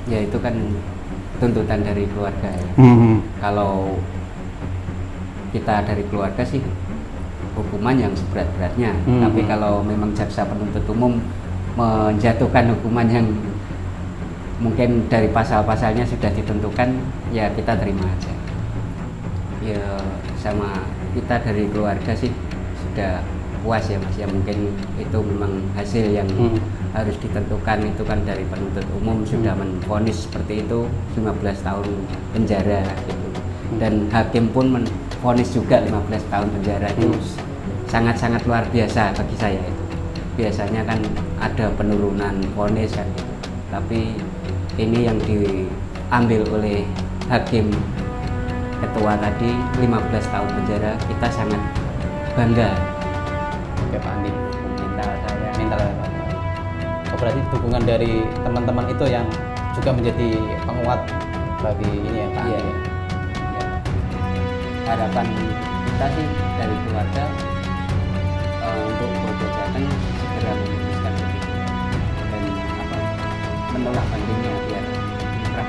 Ya itu kan tuntutan dari keluarga ya. Kalau kita dari keluarga sih hukuman yang seberat-beratnya. Tapi kalau memang jaksa penuntut umum menjatuhkan hukuman yang mungkin dari pasal-pasalnya sudah ditentukan, ya kita terima aja. Ya sama kita dari keluarga sih sudah puas ya Mas, ya mungkin itu memang hasil yang harus ditentukan, itu kan dari penuntut umum sudah menvonis seperti itu 15 tahun penjara gitu. Dan hakim pun menvonis juga 15 tahun penjara. Itu sangat-sangat luar biasa bagi saya itu. Biasanya kan ada penurunan vonis kan gitu. Tapi ini yang diambil oleh hakim ketua tadi 15 tahun penjara, kita sangat bangga. Oke Pak Andi, Mental saya. Oh, berarti dukungan dari teman-teman itu yang juga menjadi penguat bagi ini ya Pak Andi. Iya. Ya. Harapan kita sih dari keluarga untuk Polda Jateng segera memutuskan begitu dan menolak bandingnya biar inkrah.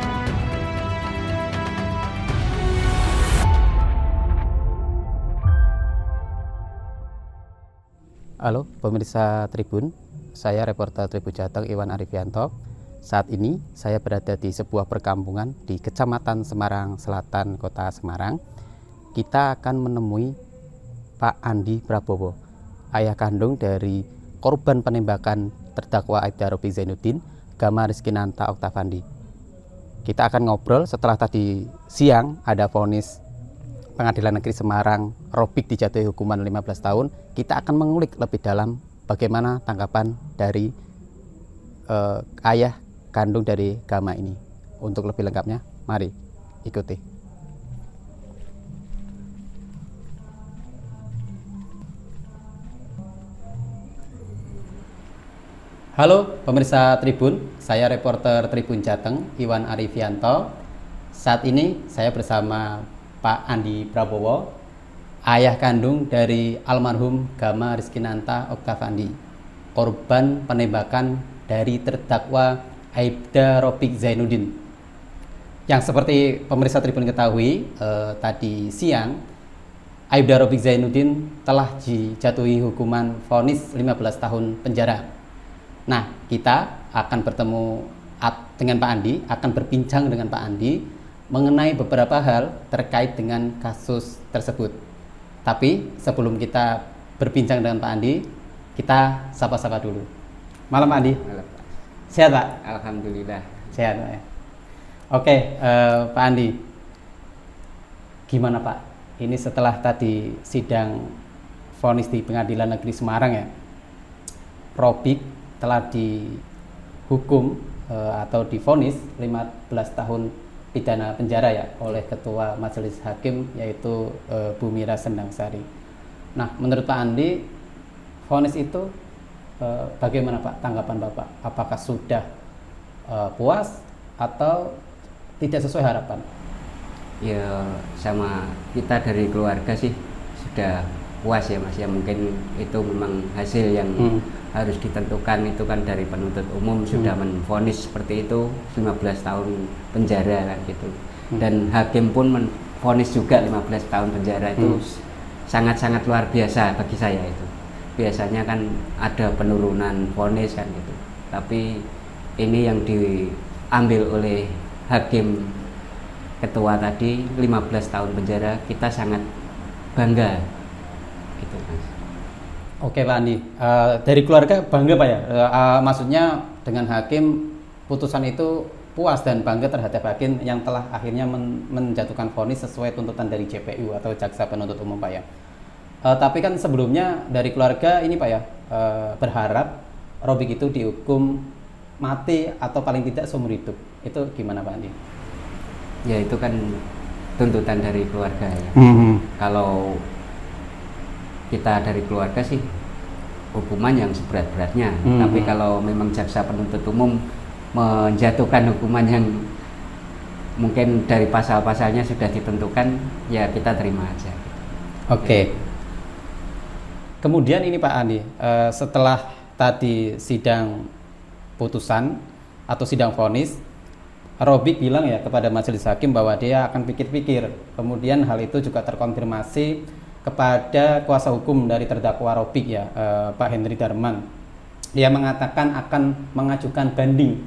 Halo pemirsa Tribun, saya reporter Tribun Jateng Iwan Arifianto. Saat ini saya berada di sebuah perkampungan di Kecamatan Semarang Selatan, Kota Semarang. Kita akan menemui Pak Andi Prabowo, ayah kandung dari korban penembakan terdakwa Aibda Robiq Zainuddin, Gama Rizkinanta Oktavandi. Kita akan ngobrol setelah tadi siang ada vonis Pengadilan Negeri Semarang, Robiq dijatuhi hukuman 15 tahun. Kita akan mengulik lebih dalam bagaimana tanggapan dari ayah kandung dari Gama ini. Untuk lebih lengkapnya, mari ikuti. Halo pemirsa Tribun, saya reporter Tribun Jateng Iwan Arifianto. Saat ini saya bersama Pak Andi Prabowo, ayah kandung dari almarhum Gama Rizkinanta Oktavandi, korban penembakan dari terdakwa Aibda Robiq Zainuddin. Yang seperti pemirsa Tribun ketahui, tadi siang Aibda Robiq Zainuddin telah dijatuhi hukuman vonis 15 tahun penjara. Nah, kita akan bertemu dengan Pak Andi, akan berbincang dengan Pak Andi mengenai beberapa hal terkait dengan kasus tersebut. Tapi sebelum kita berbincang dengan Pak Andi, kita sapa-sapa dulu. Malam Pak Andi. Malam, Pak. Sehat Pak? Alhamdulillah. Sehat Pak ya. Oke, Pak Andi, gimana Pak? Ini setelah tadi sidang vonis di Pengadilan Negeri Semarang ya, Robiq telah dihukum atau divonis 15 tahun pidana penjara ya oleh Ketua Majelis Hakim yaitu Bu Mira Sendangsari. Nah, menurut Pak Andi, vonis itu bagaimana Pak tanggapan Bapak? Apakah sudah puas atau tidak sesuai harapan? Ya sama kita dari keluarga sih sudah puas ya Mas, ya mungkin itu memang hasil yang harus ditentukan, itu kan dari penuntut umum sudah menvonis seperti itu 15 tahun penjara kan gitu. Dan hakim pun menvonis juga 15 tahun penjara. Itu sangat-sangat luar biasa bagi saya itu. Biasanya kan ada penurunan vonis kan gitu. Tapi ini yang diambil oleh hakim ketua tadi 15 tahun penjara, kita sangat bangga gitu Mas. Oke Pak Andi, dari keluarga bangga Pak ya, maksudnya dengan hakim putusan itu puas dan bangga terhadap hakim yang telah akhirnya menjatuhkan vonis sesuai tuntutan dari JPU atau Jaksa Penuntut Umum Pak ya. Tapi kan sebelumnya dari keluarga ini Pak ya, berharap Robiq itu dihukum mati atau paling tidak seumur hidup. Itu gimana Pak Andi? Ya itu kan tuntutan dari keluarga ya. Kalau kita dari keluarga sih hukuman yang seberat-beratnya. Tapi kalau memang jaksa penuntut umum menjatuhkan hukuman yang mungkin dari pasal-pasalnya sudah ditentukan, ya kita terima aja. Oke. Kemudian ini Pak Andi, setelah tadi sidang putusan atau sidang vonis, Robik bilang ya kepada majelis hakim bahwa dia akan pikir-pikir. Kemudian hal itu juga terkonfirmasi kepada kuasa hukum dari terdakwa Robik ya, Pak Henry Darman. Dia mengatakan akan mengajukan banding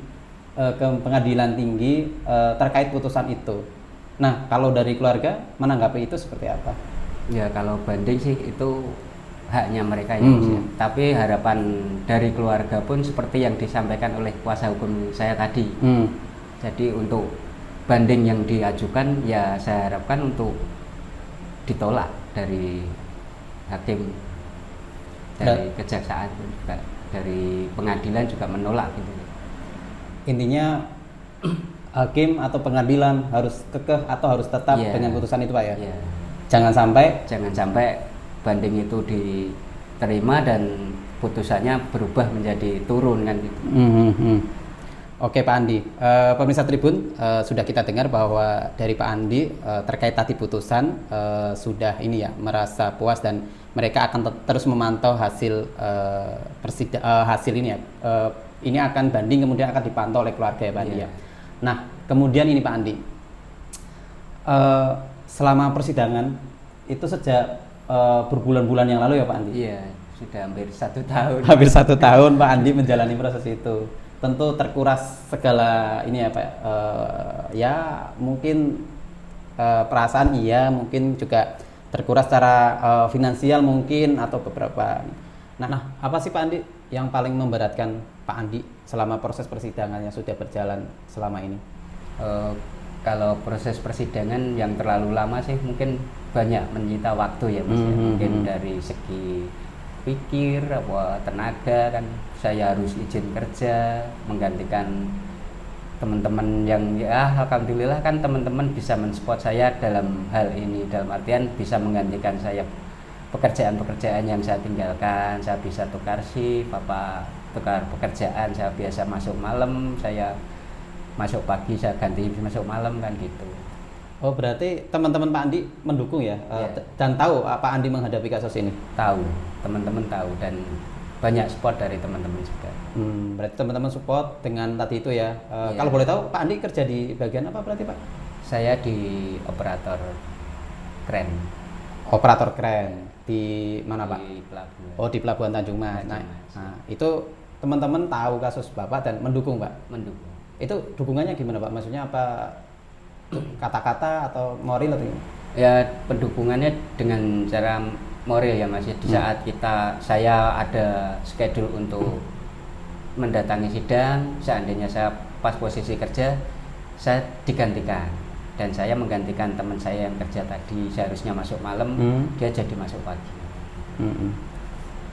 ke pengadilan tinggi terkait putusan itu. Nah, kalau dari keluarga menanggapi itu seperti apa? Ya kalau banding sih itu haknya mereka ya, Mas, ya. Tapi harapan dari keluarga pun seperti yang disampaikan oleh kuasa hukum saya tadi. Jadi untuk banding yang diajukan ya saya harapkan untuk ditolak dari hakim, dari kejaksaan juga, dari pengadilan juga menolak gitu. Intinya hakim atau pengadilan harus kekeh atau harus tetap dengan putusan itu, Pak ya. Jangan sampai banding itu diterima dan putusannya berubah menjadi turun kan gitu. Oke Pak Andi, pemirsa Tribun, sudah kita dengar bahwa dari Pak Andi terkait tadi putusan sudah ini ya merasa puas dan mereka akan terus memantau hasil hasil ini ya. Ini akan banding kemudian akan dipantau oleh keluarga ya Pak Andi ya. Nah kemudian ini Pak Andi, selama persidangan itu sejak berbulan-bulan yang lalu ya Pak Andi? Iya, sudah hampir 1 tahun. Hampir 1 tahun Pak Andi menjalani proses itu. Tentu terkuras segala ini ya Pak, ya mungkin perasaan iya, mungkin juga terkuras secara finansial mungkin atau beberapa. Nah, apa sih Pak Andi yang paling memberatkan Pak Andi selama proses persidangan yang sudah berjalan selama ini? Kalau proses persidangan yang terlalu lama sih mungkin banyak menyita waktu ya Mas ya. Mungkin dari segi pikir, tenaga kan saya harus izin kerja, menggantikan teman-teman yang ya alhamdulillah kan teman-teman bisa mensupport saya dalam hal ini, dalam artian bisa menggantikan saya pekerjaan-pekerjaan yang saya tinggalkan. Saya bisa tukar shift, tukar pekerjaan, saya biasa masuk malam, saya masuk pagi, saya ganti masuk malam kan gitu. Oh berarti teman-teman Pak Andi mendukung ya, dan tahu Pak Andi menghadapi kasus ini? Tahu, teman-teman tahu dan banyak support dari teman-teman juga. Berarti teman-teman support dengan tadi itu ya. Kalau boleh tahu Pak Andi kerja di bagian apa berarti Pak? Saya di operator kren. Operator kren di mana Pak? Di pelabuhan. Oh di Pelabuhan Tanjung Mas. Nah, itu teman-teman tahu kasus Bapak dan mendukung Pak? Mendukung. Itu dukungannya gimana Pak? Maksudnya apa? Kata-kata atau moral atau gimana? Ya pendukungannya dengan cara moral ya Mas. Di saat saya ada schedule untuk mendatangi sidang, seandainya saya pas posisi kerja, saya digantikan dan saya menggantikan teman saya yang kerja tadi seharusnya masuk malam, dia jadi masuk pagi.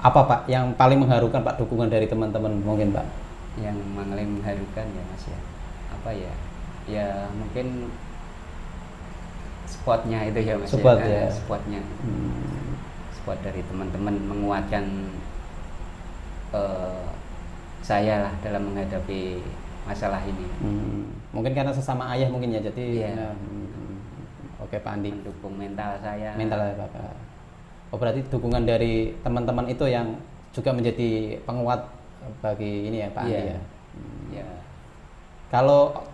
Apa Pak yang paling mengharukan Pak dukungan dari teman-teman mungkin Pak? Yang paling mengharukan ya Mas ya, apa ya? Ya mungkin spotnya itu ya Mas. Spotnya. Spot dari teman-teman menguatkan saya lah dalam menghadapi masalah ini. Mungkin karena sesama ayah mungkin ya, jadi oke Pak Andi. Mendukung mental saya. Mental ya Bapak. Oh berarti dukungan dari teman-teman itu yang juga menjadi penguat bagi ini ya Pak Andi ya. Ya. Kalau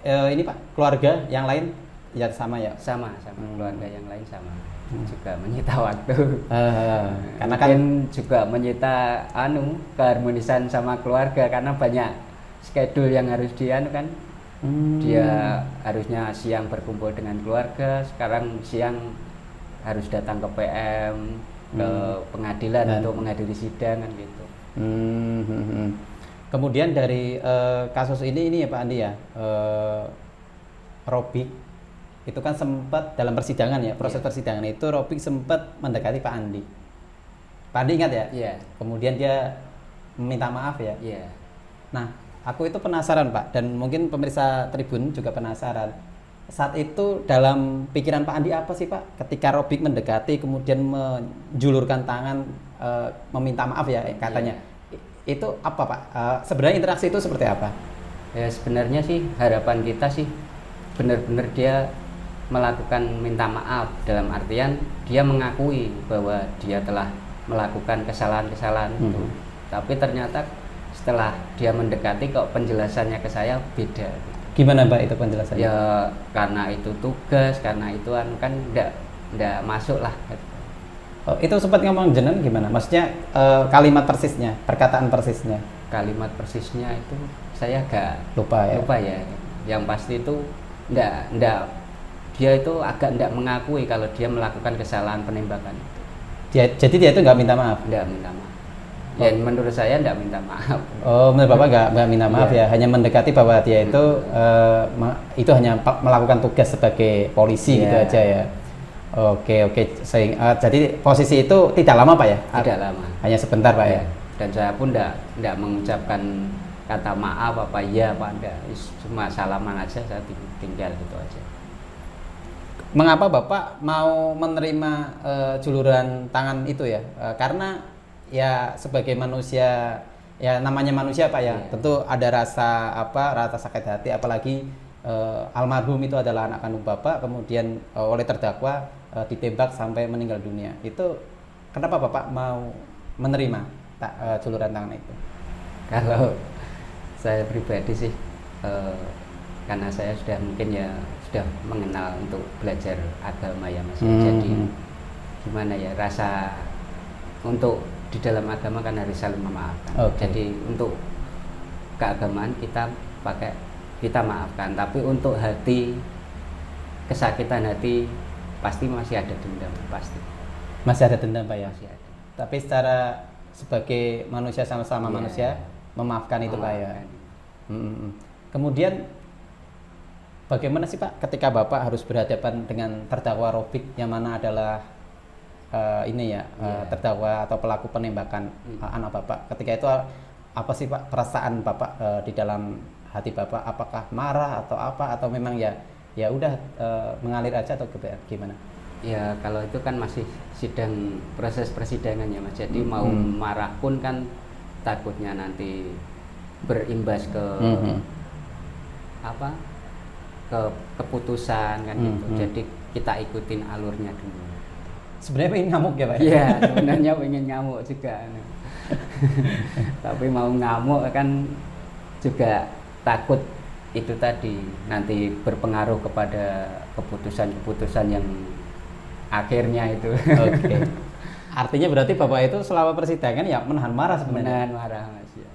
ini Pak keluarga yang lain ya sama ya? Sama keluarga yang lain sama. Juga menyita waktu. Karena kan juga menyita keharmonisan sama keluarga karena banyak schedule yang harus kan. Dia harusnya siang berkumpul dengan keluarga, sekarang siang harus datang ke PM, ke pengadilan untuk menghadiri sidang kan gitu. Kemudian dari kasus ini ya Pak Andi ya, Robik itu kan sempat dalam persidangan ya, proses persidangan itu Robik sempat mendekati Pak Andi. Pak Andi ingat ya? Iya. Kemudian dia meminta maaf ya? Iya. Nah, aku itu penasaran Pak, dan mungkin pemirsa Tribun juga penasaran. Saat itu dalam pikiran Pak Andi apa sih Pak? Ketika Robik mendekati kemudian menjulurkan tangan meminta maaf ya katanya. Itu apa Pak? Sebenarnya interaksi itu seperti apa? Ya sebenarnya sih harapan kita sih benar-benar dia melakukan minta maaf, dalam artian dia mengakui bahwa dia telah melakukan kesalahan-kesalahan itu. Tapi ternyata setelah dia mendekati kok penjelasannya ke saya beda. Gimana Pak itu penjelasannya? Ya karena itu tugas, karena itu kan enggak masuk lah. Oh, itu sempat ngomong jenengan gimana? Maksudnya kalimat persisnya, perkataan persisnya. Kalimat persisnya itu saya agak Lupa ya. lupa ya. Yang pasti itu enggak dia itu agak enggak mengakui kalau dia melakukan kesalahan penembakan itu. Jadi dia itu nggak minta maaf. Enggak minta maaf. Ya menurut saya enggak minta maaf. Oh, menurut Bapak nggak minta maaf Iya. ya, hanya mendekati bahwa dia itu itu hanya melakukan tugas sebagai polisi gitu Iya. aja ya. Oke, jadi posisi itu tidak lama Pak ya? Tidak lama. Hanya sebentar Pak ya. Ya. Dan saya pun enggak mengucapkan kata maaf apa ya Pak, enggak. Cuma salaman aja, saya tinggal gitu aja. Mengapa Bapak mau menerima juluran tangan itu ya? Karena ya sebagai manusia, ya namanya manusia Pak ya, Iya. tentu ada rasa sakit hati, apalagi almarhum itu adalah anak kandung Bapak, kemudian oleh terdakwa ditembak sampai meninggal dunia. Itu kenapa Bapak mau menerima juluran tangan itu? Kalau saya pribadi sih, karena saya sudah mungkin ya sudah mengenal untuk belajar agama ya Mas. Jadi gimana ya, rasa untuk di dalam agama kan harus saling memaafkan. Oke. Jadi untuk keagamaan kita maafkan, tapi untuk hati, kesakitan hati pasti masih ada dendam, pasti Masih ada dendam Pak ya? masih ada. Tapi sebagai manusia sama-sama Iya. manusia, memaafkan itu Pak ya? Memaafkan. Kemudian bagaimana sih Pak ketika Bapak harus berhadapan dengan terdakwa Robik yang mana adalah terdakwa atau pelaku penembakan anak Bapak? Ketika itu apa sih Pak perasaan Bapak di dalam hati Bapak? Apakah marah atau apa, atau memang ya udah mengalir aja atau gimana? Ya kalau itu kan masih proses persidangan ya Mas. Jadi mau marah pun kan takutnya nanti berimbas ke ke keputusan kan gitu. Jadi kita ikutin alurnya dulu. Sebenarnya pengen ngamuk ya Pak? Iya, sebenarnya pengen ngamuk juga. Tapi mau ngamuk kan juga takut itu tadi nanti berpengaruh kepada keputusan-keputusan yang akhirnya itu. Oke. Artinya berarti Bapak itu selama persidangan ya menahan marah sebenarnya? Menahan marah Mas ya.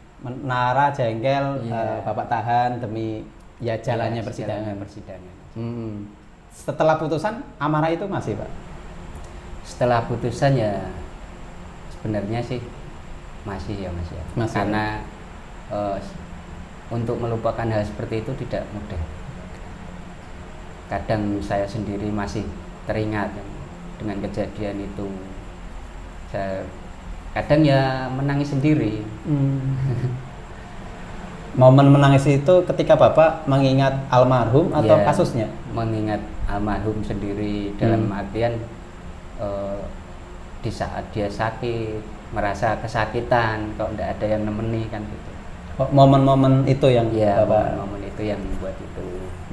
Marah, jengkel, Iya. Bapak tahan demi ya jalannya Iya, persidangan. persidangan. Setelah putusan amarah itu masih Pak? Setelah putusan ya sebenarnya sih masih ya Mas ya. Masih, karena untuk melupakan hal seperti itu tidak mudah. Kadang saya sendiri masih teringat dengan kejadian itu. Saya kadang ya menangis sendiri. Momen menangis itu ketika Bapak mengingat almarhum atau Ya, kasusnya? mengingat almarhum sendiri dalam artian di saat dia sakit, merasa kesakitan kok tidak ada yang nemeni kan gitu. Momen-momen itu yang Ya, Bapak momen itu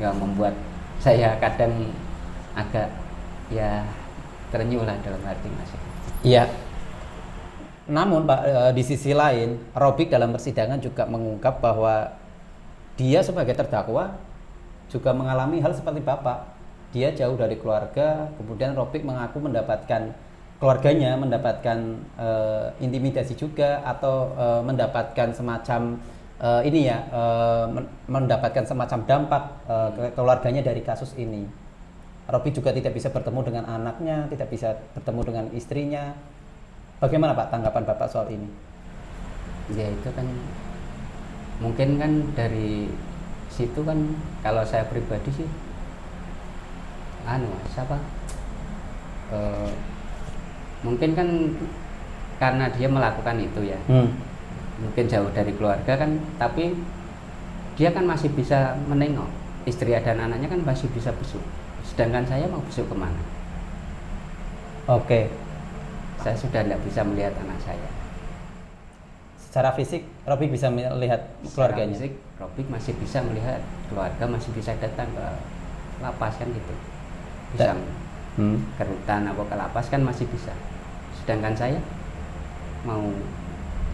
yang membuat saya kadang agak ya terenyuh lah dalam hati Mas. iya. Namun Pak, di sisi lain Robik dalam persidangan juga mengungkap bahwa dia sebagai terdakwa juga mengalami hal seperti Bapak. Dia jauh dari keluarga, kemudian Robik mengaku keluarganya mendapatkan intimidasi juga, atau mendapatkan semacam mendapatkan semacam dampak ke keluarganya dari kasus ini. Robik juga tidak bisa bertemu dengan anaknya, tidak bisa bertemu dengan istrinya. Bagaimana Pak tanggapan Bapak soal ini? Ya itu kan mungkin kan dari situ kan kalau saya pribadi sih mungkin kan karena dia melakukan itu ya, mungkin jauh dari keluarga kan, tapi dia kan masih bisa menengok istri dan anaknya, kan masih bisa besuk, sedangkan saya mau besuk kemana? Oke. Saya sudah tidak bisa melihat anak saya. Secara fisik Robik bisa melihat keluarganya. Secara fisik Robik masih bisa melihat keluarga, masih bisa datang ke lapas kan gitu, bisa ke rutan atau ke lapas kan masih bisa, sedangkan saya mau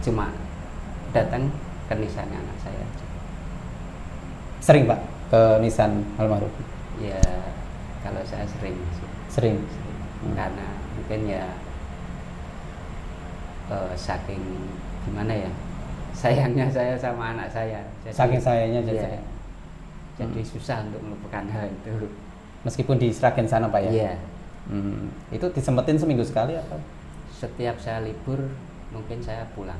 cuma datang ke nisannya anak saya. Sering Pak ke nisan almarhum? Ya kalau saya sering sih. Sering. Karena mungkin ya saking gimana ya, sayangnya saya sama anak saya. Saking sayangnya jadi susah untuk melupakan hal itu. Meskipun di Sragen sana Pak ya? Iya. Itu disempetin seminggu sekali apa? Setiap saya libur mungkin saya pulang.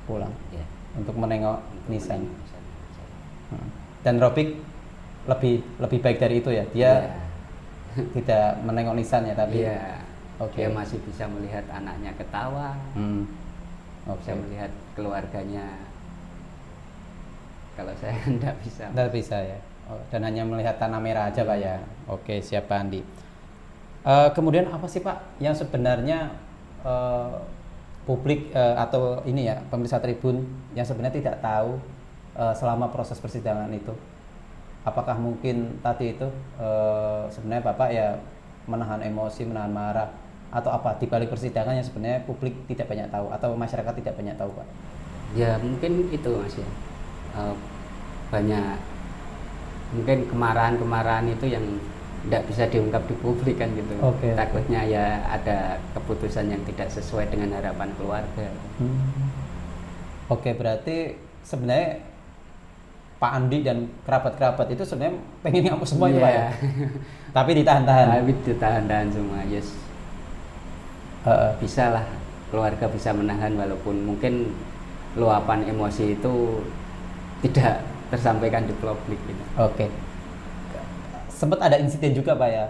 Pulang. Ya. Untuk menengok nisan. Nisan. Dan Robik lebih baik dari itu ya. Dia tidak menengok nisan ya, tapi dia masih bisa melihat anaknya ketawa. Bisa melihat keluarganya. Kalau saya tidak bisa. Tidak bisa ya. Dan hanya melihat tanah merah aja Pak ya. Oke, siap Pak Andi. Kemudian apa sih Pak yang sebenarnya publik atau ini ya pemirsa Tribun yang sebenarnya tidak tahu selama proses persidangan itu? Apakah mungkin tadi itu sebenarnya Bapak ya menahan emosi, menahan marah, atau apa di balik persidangan yang sebenarnya publik tidak banyak tahu atau masyarakat tidak banyak tahu Pak? Ya mungkin itu Mas ya. Banyak mungkin kemarahan itu yang tidak bisa diungkap di publik kan gitu. Takutnya ya ada keputusan yang tidak sesuai dengan harapan keluarga. Berarti sebenarnya Pak Andi dan kerabat-kerabat itu sebenarnya pengen ngapus semuanya Pak ya? Tapi ditahan-tahan. Tapi ditahan-tahan semua, yes. Bisa lah keluarga bisa menahan walaupun mungkin luapan emosi itu tidak tersampaikan di publik gitu. Sempat ada insiden juga Pak ya,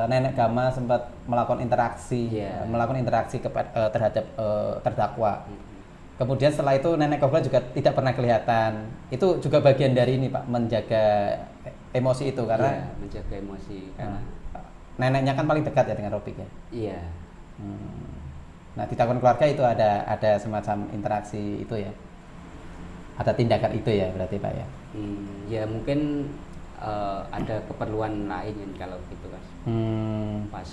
Nenek Gama sempat melakukan interaksi, terhadap terdakwa. Kemudian setelah itu Nenek Kobra juga tidak pernah kelihatan. Itu juga bagian dari ini Pak, menjaga emosi itu karena menjaga emosi karena neneknya kan paling dekat ya dengan Robik ya. Iya. Nah di tahun keluarga itu ada semacam interaksi itu ya. Ada tindakan itu ya berarti Pak ya? Ya mungkin ada keperluan lain kalau gitu Mas. Pas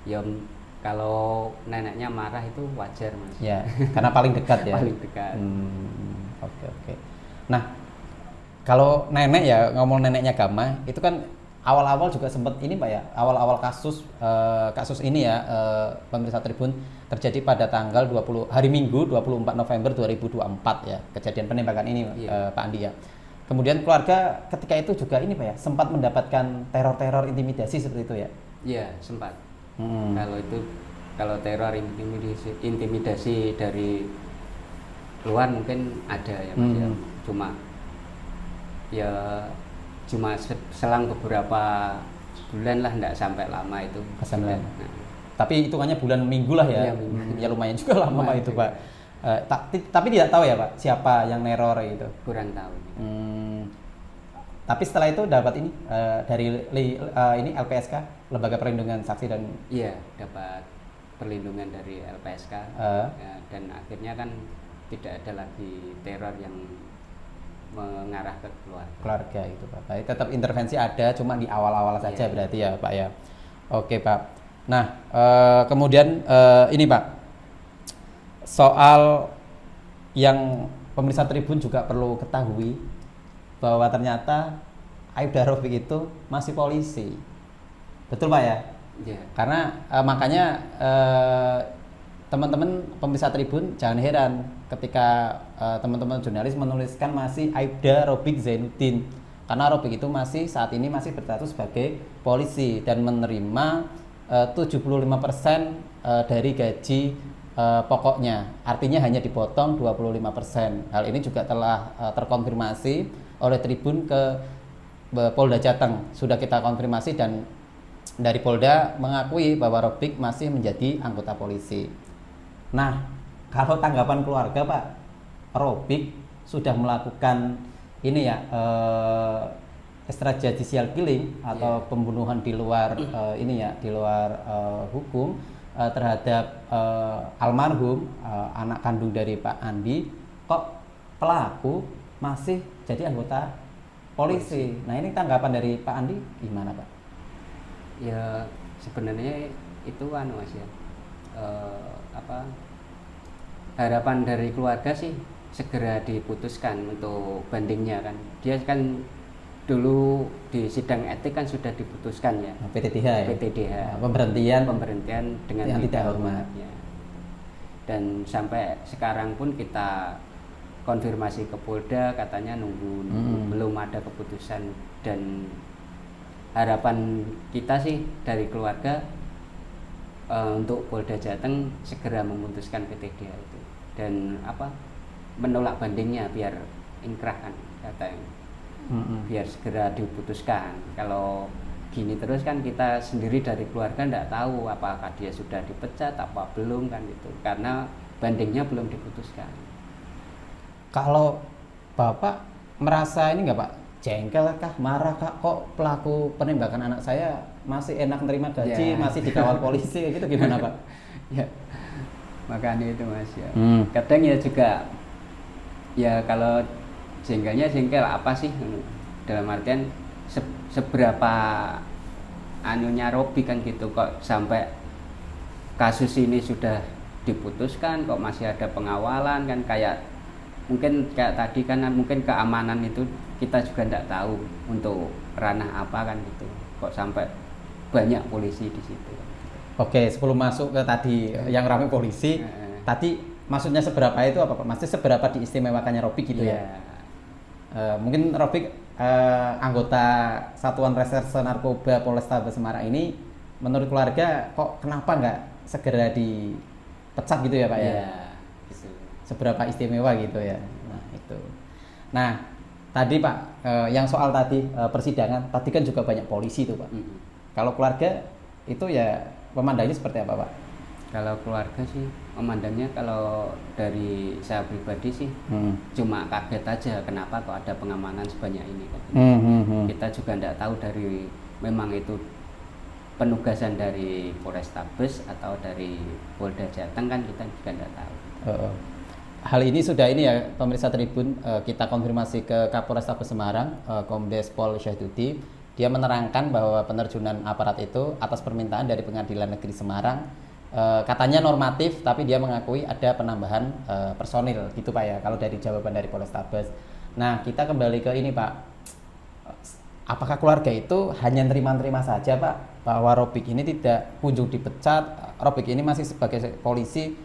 ya kalau neneknya marah itu wajar Mas. Ya, karena paling dekat ya. Paling dekat. Oke. Nah kalau nenek ya, ngomong neneknya Gama itu kan awal-awal juga sempat ini Pak ya, awal-awal kasus ini ya pemirsa Tribun terjadi pada tanggal hari Minggu 24 November 2024 ya, kejadian penembakan ini Pak Andi ya. Kemudian keluarga ketika itu juga ini Pak ya, sempat mendapatkan teror-teror intimidasi seperti itu ya? Iya, sempat. Kalau teror intimidasi dari luar mungkin ada ya Mas ya. Cuma selang beberapa bulan lah, enggak sampai lama itu. Tapi hitungannya bulan minggu lah ya. Ya lumayan juga lama Pak itu Pak. Tapi tidak tahu ya Pak siapa yang neror itu. Kurang tahu. Tapi setelah itu dapat ini dari ini LPSK, Lembaga Perlindungan Saksi dan dapat perlindungan dari LPSK dan akhirnya kan tidak ada lagi teror yang mengarah ke keluarga itu Pak. Baik, tetap intervensi ada, cuma di awal-awal saja berarti ya Pak ya. Oke Pak. Nah kemudian ini Pak, soal yang pemirsa Tribun juga perlu ketahui bahwa ternyata Aibda Robik itu masih polisi, betul Pak ya? Karena makanya teman-teman pemirsa Tribun jangan heran ketika teman-teman jurnalis menuliskan masih Aibda Robik Zainuddin, karena Robik itu saat ini masih berstatus sebagai polisi dan menerima 75% dari gaji pokoknya, artinya hanya dipotong 25%. Hal ini juga telah terkonfirmasi oleh Tribun ke Polda Jateng, sudah kita konfirmasi dan dari Polda mengakui bahwa Robik masih menjadi anggota polisi. Nah, kalau tanggapan keluarga Pak, Robik sudah melakukan ini ya extrajudicial killing atau pembunuhan di luar di luar hukum terhadap almarhum anak kandung dari Pak Andi, kok pelaku masih jadi anggota polisi. Nah ini tanggapan dari Pak Andi gimana Pak? Ya sebenarnya itu Mas ya, harapan dari keluarga sih segera diputuskan untuk bandingnya kan. Dia kan dulu di sidang etik kan sudah diputuskan ya, PTDH ya? PTDH, pemberhentian dengan yang tidak hormat hormat. ya. Dan sampai sekarang pun kita konfirmasi ke Polda, katanya nunggu belum ada keputusan. Dan harapan kita sih dari keluarga untuk Polda Jateng segera memutuskan PTDH itu dan menolak bandingnya biar inkrah kan katanya. Biar segera diputuskan. Kalau gini terus kan kita sendiri dari keluarga tidak tahu apakah dia sudah dipecat apa belum kan itu, karena bandingnya belum diputuskan. Kalau Bapak merasa ini nggak Pak, jengkel kah, marah kah, kok pelaku penembakan anak saya masih enak nerima gaji, masih dikawal polisi, gitu gimana Pak? Ya, makanya itu Mas ya. Kadang ya juga ya kalau jengkelnya jengkel apa sih, dalam artian seberapa anunya Robi kan gitu, kok sampai kasus ini sudah diputuskan kok masih ada pengawalan kan, mungkin kayak tadi kan mungkin keamanan itu kita juga tidak tahu untuk ranah apa kan gitu, kok sampai banyak polisi di situ. Oke, sebelum masuk ke tadi yang ramai polisi, tadi maksudnya seberapa itu apa Pak? Maksudnya seberapa diistimewakannya Robi gitu ya? Mungkin Robi anggota Satuan Reserse Narkoba Polrestabes Semarang ini, menurut keluarga kok kenapa nggak segera dipecat gitu ya Pak ya? Gitu. Seberapa istimewa gitu ya? Nah itu. Nah tadi Pak, yang soal tadi persidangan, tadi kan juga banyak polisi tuh Pak. Kalau keluarga itu ya memandangnya seperti apa Pak? Kalau keluarga sih memandangnya, kalau dari saya pribadi sih cuma kaget aja kenapa kok ada pengamanan sebanyak ini kan. Kita juga tidak tahu dari memang itu penugasan dari Polrestabes atau dari Polda Jateng kan, kita juga tidak tahu. Hal ini sudah ini ya pemirsa Tribun, kita konfirmasi ke Kapolrestabes Semarang, Kombes Pol Syahduti. Dia menerangkan bahwa penerjunan aparat itu atas permintaan dari Pengadilan Negeri Semarang, katanya normatif, tapi dia mengakui ada penambahan personil gitu Pak ya, kalau dari jawaban dari Polrestabes. Nah kita kembali ke ini Pak, apakah keluarga itu hanya terima-terima saja Pak bahwa Robik ini tidak kunjung dipecat, Robik ini masih sebagai polisi,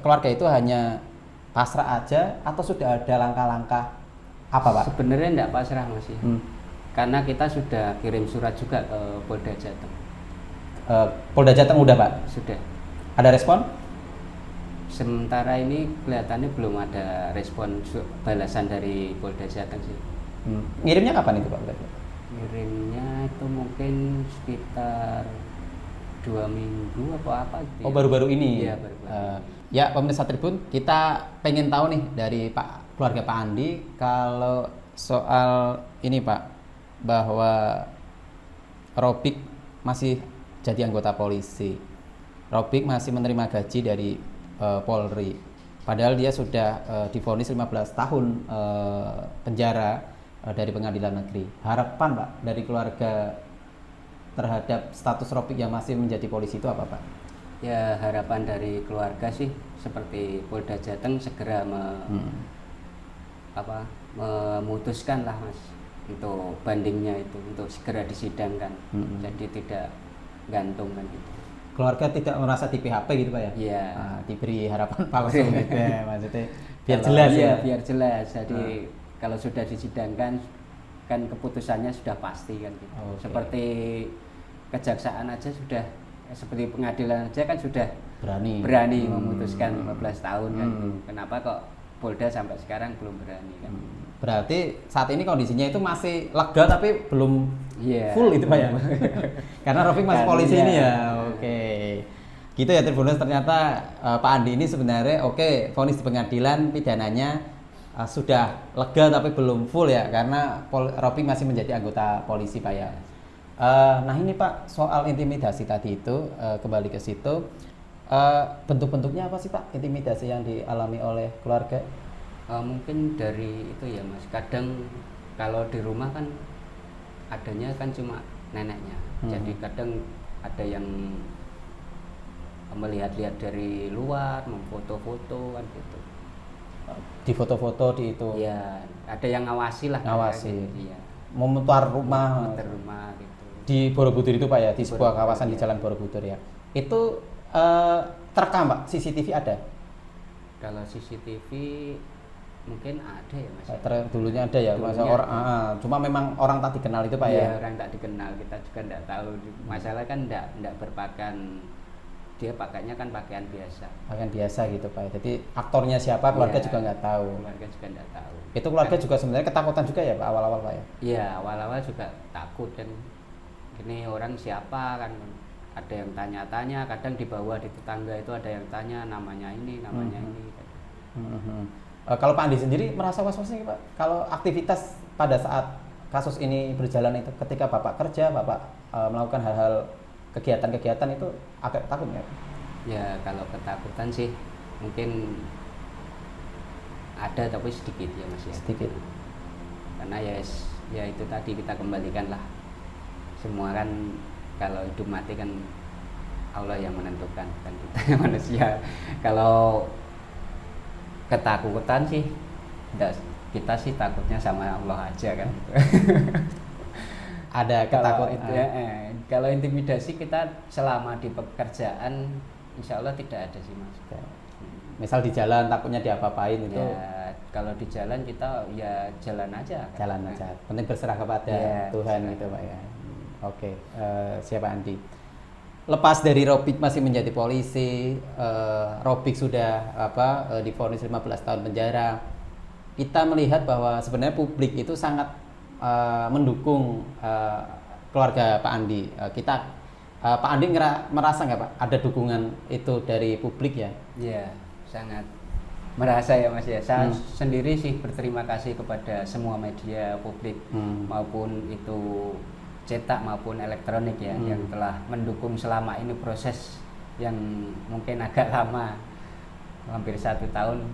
keluarga itu hanya pasrah aja atau sudah ada langkah-langkah apa Pak? Sebenarnya tidak pasrah masih, karena kita sudah kirim surat juga ke Polda Jateng. Polda Jateng udah Pak? Sudah. Ada respon? Sementara ini kelihatannya belum ada respon balasan dari Polda Jateng sih. Ngirimnya kapan itu Pak? Ngirimnya itu mungkin sekitar 2 minggu atau apa gitu. Oh baru-baru ini? Iya baru-baru. Ya pemirsa Tribun, kita pengen tahu nih dari keluarga Pak Andi, kalau soal ini Pak, bahwa Robik masih jadi anggota polisi, Robik masih menerima gaji dari Polri, padahal dia sudah divonis 15 tahun penjara dari pengadilan negeri. Harapan Pak dari keluarga terhadap status Robik yang masih menjadi polisi itu apa Pak? Ya harapan dari keluarga sih seperti Polda Jateng segera memutuskan lah Mas, untuk bandingnya itu untuk segera disidangkan, jadi tidak gantung kan gitu. Keluarga tidak merasa di PHP gitu Pak ya? Iya. Diberi harapan palsu gitu ya maksudnya, biar jelas ya? Biar jelas, jadi kalau sudah disidangkan kan keputusannya sudah pasti kan gitu. Seperti kejaksaan aja sudah, seperti pengadilan aja kan sudah berani memutuskan 15 tahun kan. Kenapa kok Polda sampai sekarang belum berani kan? Berarti saat ini kondisinya itu masih lega tapi belum full itu Pak ya? Karena Robik masih polisi ini ya. Oke. Gitu ya Tribuners, ternyata Pak Andi ini sebenarnya vonis di pengadilan pidananya sudah lega tapi belum full ya, karena Robik masih menjadi anggota polisi Pak ya. Nah ini Pak, soal intimidasi tadi itu, kembali ke situ, bentuk-bentuknya apa sih Pak intimidasi yang dialami oleh keluarga? Mungkin dari itu ya Mas, kadang kalau di rumah kan adanya kan cuma neneknya, jadi kadang ada yang melihat-lihat dari luar, memfoto-foto kan gitu. Di foto-foto di itu? Iya, ada yang ngawasi lah. Ngawasi. Iya. memutar rumah gitu. Di Borobudur itu Pak ya, di sebuah Borobudur, kawasan di Jalan Borobudur ya. Itu terekam Pak, CCTV ada? Kalau CCTV mungkin ada ya Mas. Dulunya ada ya, masa orang cuma memang orang tak dikenal itu Pak ya. Iya, orang tak dikenal, kita juga enggak tahu. Masalah kan enggak berpakaian, dia pakainya kan pakaian biasa. Pakaian biasa gitu Pak. Jadi aktornya siapa keluarga juga nggak tahu. Keluarga juga enggak tahu. Itu keluarga juga sebenarnya ketakutan juga ya Pak awal-awal Pak ya. Iya, awal-awal juga takut dan ini orang siapa kan, ada yang tanya-tanya, kadang di bawah di tetangga itu ada yang tanya namanya ini ini. Kalau Pak Andi sendiri merasa was-was nih Pak, kalau aktivitas pada saat kasus ini berjalan itu, ketika Bapak kerja, Bapak melakukan hal-hal kegiatan-kegiatan itu agak takut nggak? Ya kalau ketakutan sih mungkin ada tapi sedikit ya Mas ya. Sedikit. Karena ya itu tadi kita kembalikan lah. Semua kan kalau hidup mati kan Allah yang menentukan, kan kita yang manusia. Kalau ketakutan sih kita sih takutnya sama Allah aja kan. Ada ketakutan itu kalau intimidasi kita selama di pekerjaan insya Allah tidak ada sih Mas. Misal di jalan takutnya diapa-apain itu. Ya, kalau di jalan kita ya jalan aja kan? Jalan aja, penting berserah kepada Tuhan gitu Pak ya. Oke, siapa Andi? Lepas dari Robik masih menjadi polisi, Robik sudah divonis 15 tahun penjara. Kita melihat bahwa sebenarnya publik itu sangat mendukung keluarga Pak Andi. Pak Andi merasa nggak Pak ada dukungan itu dari publik ya? Iya, sangat merasa ya Mas ya. Saya sendiri sih berterima kasih kepada semua media publik maupun itu cetak maupun elektronik ya yang telah mendukung selama ini proses yang mungkin agak lama, hampir 1 tahun.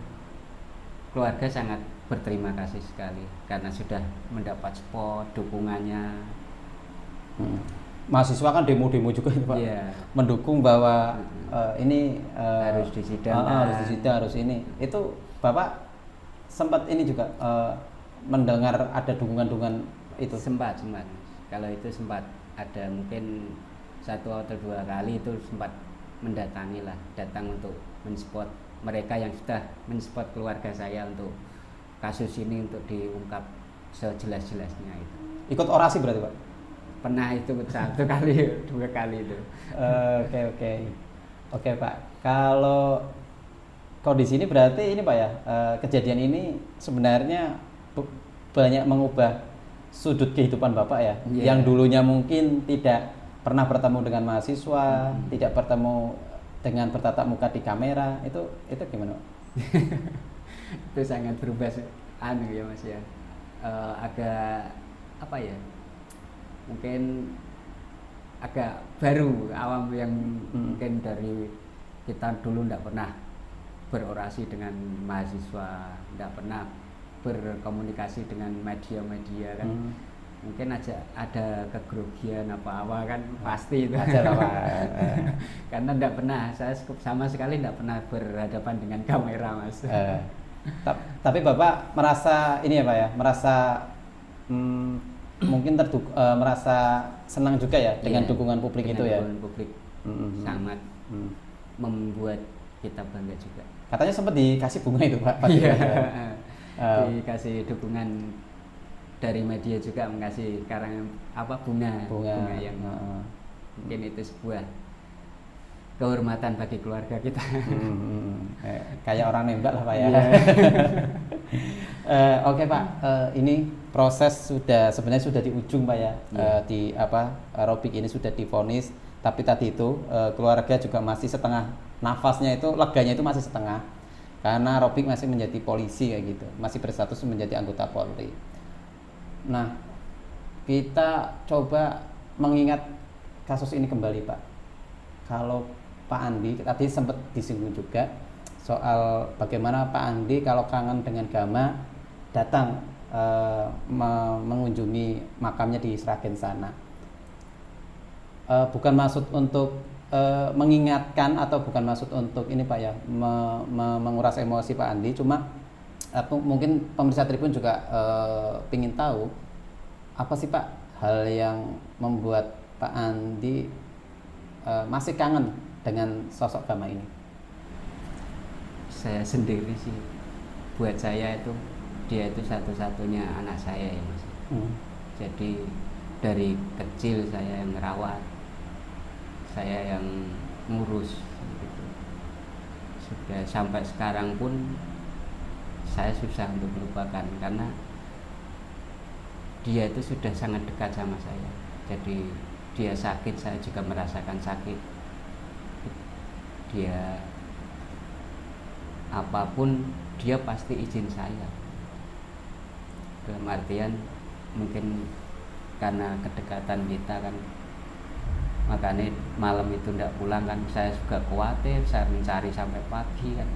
Keluarga sangat berterima kasih sekali karena sudah mendapat support dukungannya. Mahasiswa kan demo-demo juga Pak, mendukung bahwa ini harus disidang, harus ini. Itu Bapak sempat ini juga mendengar ada dukungan-dukungan itu? Sempat. Kalau itu sempat ada mungkin 1 atau 2 kali itu sempat mendatangi lah, datang untuk mensupport mereka yang sudah mensupport keluarga saya untuk kasus ini untuk diungkap sejelas-jelasnya itu. Ikut orasi berarti Pak? Pernah itu 1 kali, 2 kali itu. Oke Pak. Kalau kondisi ini berarti ini Pak ya, kejadian ini sebenarnya banyak mengubah sudut kehidupan Bapak ya, yang dulunya mungkin tidak pernah bertemu dengan mahasiswa, tidak bertemu dengan bertatap muka di kamera, itu gimana? Itu sangat berubah ya Mas ya. Agak apa ya? Mungkin agak baru awam yang mungkin dari kita dulu tidak pernah berorasi dengan mahasiswa, tidak pernah berkomunikasi dengan media-media kan. Mungkin aja ada kegrogian apa-apa kan pasti itu aja lah Pak. Karena tidak pernah, saya sama sekali tidak pernah berhadapan dengan kamera Mas. Tapi Bapak merasa ini ya Pak ya, merasa mungkin merasa senang juga ya dengan dukungan publik itu ya. Dukungan publik sangat membuat kita bangga juga. Katanya sempat dikasih bunga itu Pak. Iya. Dikasih dukungan dari media juga, mengasih bunga yang mungkin itu sebuah kehormatan bagi keluarga kita. Kayak orang nembak lah Pak ya. Oke Pak, ini proses sebenarnya sudah di ujung Pak ya. Robik ini sudah divonis, tapi tadi itu keluarga juga masih setengah nafasnya, itu leganya itu masih setengah karena Robik masih menjadi polisi kayak gitu, masih berstatus menjadi anggota Polri. Nah, kita coba mengingat kasus ini kembali Pak. Kalau Pak Andi tadi sempat disinggung juga soal bagaimana Pak Andi kalau kangen dengan Gama datang mengunjungi makamnya di Sragen sana. Bukan maksud untuk mengingatkan atau bukan maksud untuk ini Pak ya menguras emosi Pak Andi, cuma mungkin pemirsa Tribun juga ingin tahu apa sih Pak hal yang membuat Pak Andi masih kangen dengan sosok Gama ini? Saya sendiri sih, buat saya itu dia itu satu-satunya anak saya ya Mas. Jadi dari kecil saya yang merawat, saya yang ngurus gitu. Sudah sampai sekarang pun saya susah untuk melupakan karena dia itu sudah sangat dekat sama saya. Jadi dia sakit, saya juga merasakan sakit. Dia apapun dia pasti izin saya. Dalam artian mungkin karena kedekatan kita kan, makanya malam itu tidak pulang kan, saya juga khawatir, saya mencari sampai pagi kan.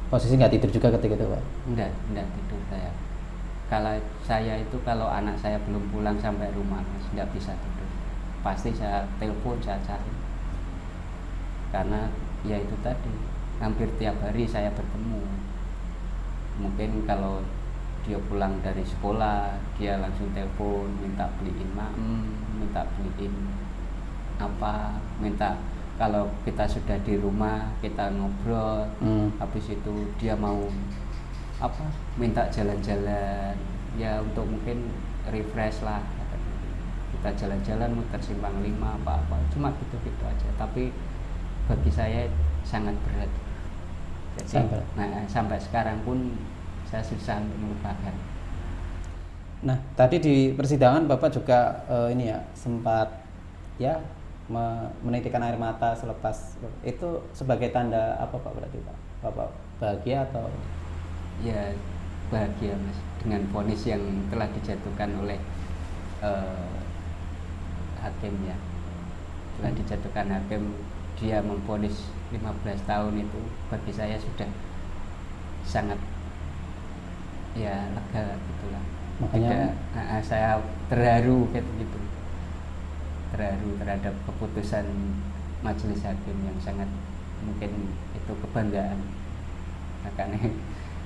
Posisi nggak tidur juga ketika itu Pak? Enggak tidur saya. Kalau saya itu kalau anak saya belum pulang sampai rumah Mas, nggak bisa tidur. Pasti saya telepon, saya cari. Karena ya itu tadi, hampir tiap hari saya bertemu. Mungkin kalau dia pulang dari sekolah, dia langsung telepon, minta beliin minta beliin apa, minta kalau kita sudah di rumah kita ngobrol, habis itu dia mau apa, minta jalan-jalan ya untuk mungkin refresh lah, kita jalan-jalan muter simpang 5 apa-apa, cuma gitu-gitu aja. Tapi bagi saya sangat berat. Jadi sampai sekarang pun saya susah untuk melupakan. Nah, tadi di persidangan Bapak juga ini ya sempat ya menitikan air mata selepas itu sebagai tanda apa Pak berarti Pak? Bapak bahagia atau? Ya bahagia Mas dengan vonis yang telah dijatuhkan oleh hakim ya. Telah dijatuhkan hakim, dia memvonis 15 tahun itu bagi saya sudah sangat ya lega gitulah. Makanya saya terharu gitu. Terharu terhadap keputusan majelis hakim yang sangat mungkin itu kebanggaan. Makanya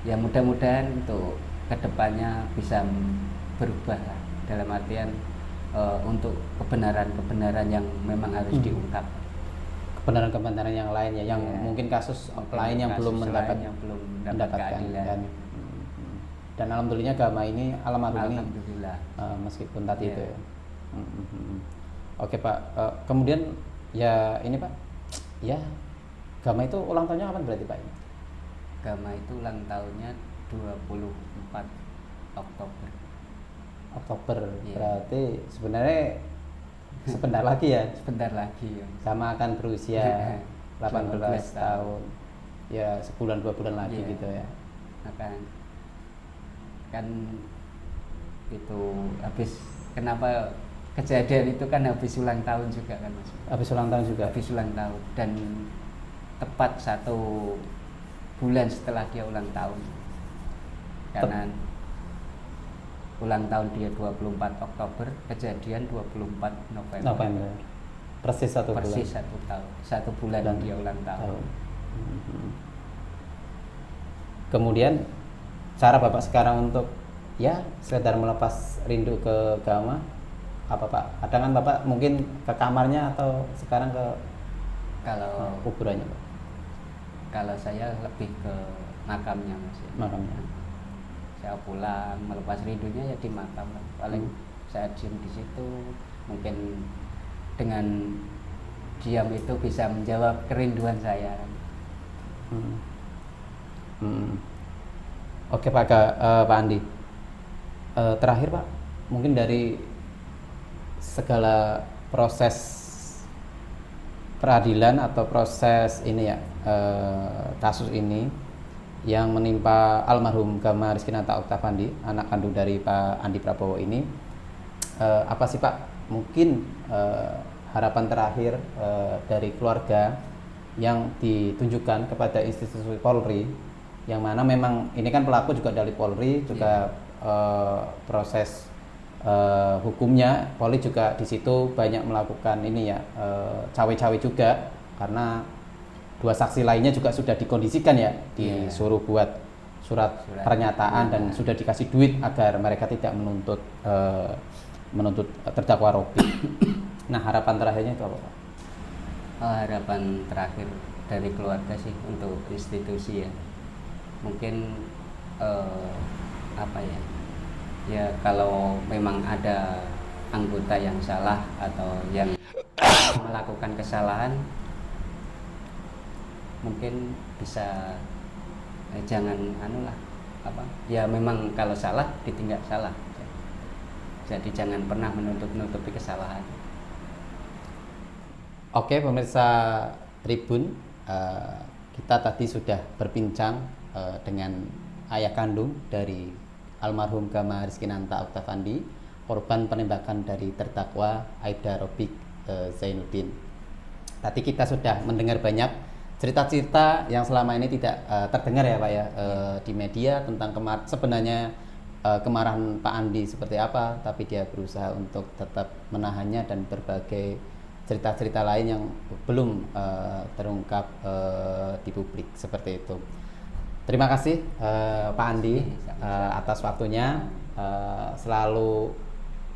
ya mudah-mudahan untuk kedepannya bisa berubah lah, dalam artian untuk kebenaran-kebenaran yang memang harus diungkap. Kebenaran-kebenaran yang lainnya, yang mungkin kasus lain yang belum mendapatkan keadilan. Dan alhamdulillah Gama ini alhamdulillah meskipun tadi itu ya. Oke Pak, kemudian ya ini Pak, ya Gama itu ulang tahunnya kapan berarti Pak? Gama itu ulang tahunnya 24 Oktober. Yeah. Berarti sebenarnya sebentar lagi ya? Sebentar lagi ya. Gama akan berusia 18 tahun. Ya sebulan 2 bulan lagi gitu ya. Kan itu habis, kenapa kejadian itu kan habis ulang tahun juga kan Mas? Habis ulang tahun juga? Habis ulang tahun, dan tepat 1 bulan setelah dia ulang tahun. Karena ulang tahun dia 24 Oktober, kejadian 24 November. Persis 1 bulan. Persis 1 tahun, 1 bulan dan dia ulang tahun. Kemudian cara Bapak sekarang untuk ya sekedar melepas rindu ke Gama apa Pak? Kadang kan Bapak mungkin ke kamarnya atau sekarang ke kuburannya Pak? Kalau saya lebih ke makamnya Mas ya. Makamnya. Saya pulang melepas rindunya ya di makam. Paling saya diam di situ, mungkin dengan diam itu bisa menjawab kerinduan saya. Oke Pak Andi, terakhir Pak, mungkin dari segala proses peradilan atau proses ini ya, kasus ini yang menimpa almarhum Gama Rizkinanta Oktavandi, anak kandung dari Pak Andi Prabowo ini, apa sih Pak mungkin harapan terakhir dari keluarga yang ditunjukkan kepada institusi Polri, yang mana memang ini kan pelaku juga dari Polri juga, proses hukumnya Polri juga di situ banyak melakukan ini ya, cawe-cawe juga, karena 2 saksi lainnya juga sudah dikondisikan ya, disuruh buat surat pernyataan dan sudah dikasih duit agar mereka tidak menuntut terdakwa Robi. Nah, harapan terakhirnya itu apa, Pak? Harapan terakhir dari keluarga sih untuk institusi ya, mungkin apa ya, ya kalau memang ada anggota yang salah atau yang melakukan kesalahan, mungkin bisa jangan ya memang kalau salah ditindak salah, jadi jangan pernah menutupi kesalahan. Oke, pemirsa Tribun, kita tadi sudah berbincang dengan ayah kandung dari almarhum Gama Rizkinanta Oktavandi, korban penembakan dari terdakwa Aibda Robik Zainuddin. Tadi kita sudah mendengar banyak cerita-cerita yang selama ini tidak terdengar ya Pak ya, di media tentang sebenarnya kemarahan Pak Andi seperti apa, tapi dia berusaha untuk tetap menahannya, dan berbagai cerita-cerita lain yang belum terungkap di publik seperti itu. Terima kasih Pak Andi atas waktunya, selalu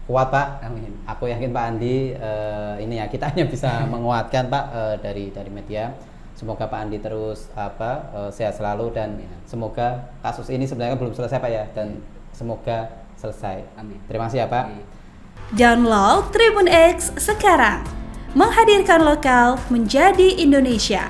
kuat Pak. Amin. Aku yakin Pak Andi ini ya, kita hanya bisa menguatkan Pak dari media. Semoga Pak Andi terus sehat selalu, dan semoga kasus ini sebenarnya belum selesai Pak ya, dan semoga selesai. Amin. Terima kasih ya Pak. Download Tribun X sekarang, menghadirkan lokal menjadi Indonesia.